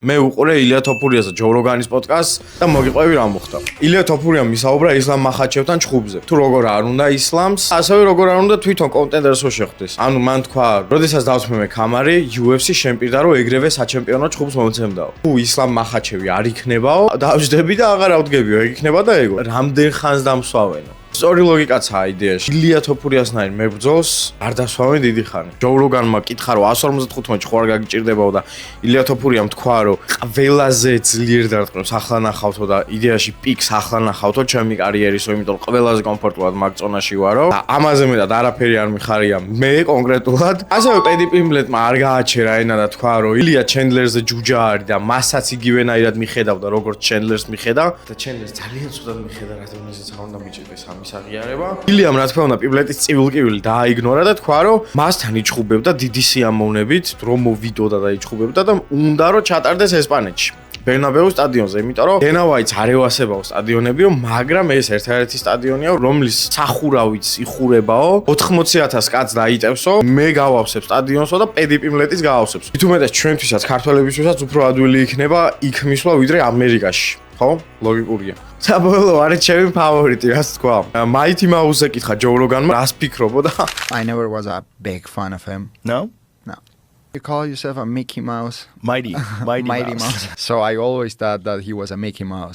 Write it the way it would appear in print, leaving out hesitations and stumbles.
მე უყურე ილია თოფურიას და ჯო როგანის პოდკასტს და მოგიყვები რა მოხდა. ილია თოფურიამ ისაუბრა ისლამ მახაჩევთან ჩხუბზე. თუ როგორ არ უნდა ისლამს, ასევე როგორ არ უნდა თვითონ კონტენდერს რო შეხვდეს. ანუ მან თქვა, როდესაც დავსმე მე კამარი, UFC შემპირდა რომ ეგრევე საჩემპიონო ჩხუბს მომცემდაო. თუ ისლამ მახაჩევი არ იქნებაო, დავждები და აღარ ავდგებიო, ეგ იქნება და ეგო. რამდენ ხანს დამსვავენო. სწორი ლოგიკაცაა იდეაში. ილია თოფურიასნაირ მებრძოლს არ დასვავენ დიდი ხანი. ჯო როგანმა კითხა რომ 155 მაჩი ხო არ გაგიჭირდებაო და ილია თოფურიამ თქვა რომ ყველაზე ძლიერ დარტყმებს ახლა ნახავთო და იდეაში პიკს ახლა ნახავთო ჩემი კარიერისო, იმიტომ რომ ყველაზე კომფორტულად მაგ წონაში ვარო. და ამაზე მეტად არაფერი არ მიხარია მე კონკრეტულად. ასევე პედი პიმბლეტმა არ გააჩერა ენა და თქვა რომ ილია ჩენდლერზე ჯუჯა არის და მასაც იგივენაირად მიხედავდა როგორც ჩენდლერს მიხედა და ჩენდლერს ძალიან ცუდად მიხედა რადგანაც არ უნდა მიჭირდეს ამის აღიარება. ილიამ რა თქმა უნდა პიბლეტის წივილ-კივილი დააიგნორა და თქვა რომ მასთან იჩხუბებდა დიდი სიამოვნებით, რომ მოვიდოდა და იჩხუბებდა და უნდა რომ ჩატარდეს ესპანეთში. ბერნაბეუ სტადიონზე, იმიტომ რომ დენა ვაიტს არ ევასებაო სტადიონებიო, მაგრამ ეს ერთადერთი სტადიონია, რომლის სახურავიც იხურებაო, 80,000 კაცს დაიტევსო, მე გავავსებ სტადიონსო და პედი პიმბლეტის გავავსებს. თუმეტეს ჩვენთვისაც ქართველებისთვისაც უფრო ადვილი იქნება იქ მისვლა ვიდრე ამერიკაში. ხო? ლოგიკურია. საბოლოო არის ჩემი ფავორიტი, რაც თქვა. Mighty Mouse-ზე კითხა ჯო როგანმა, რას ფიქრობოდა? I never was a big fan of him. No? No. You call yourself a Mickey Mouse? Mighty Mouse. So I always thought that he was a Mickey Mouse.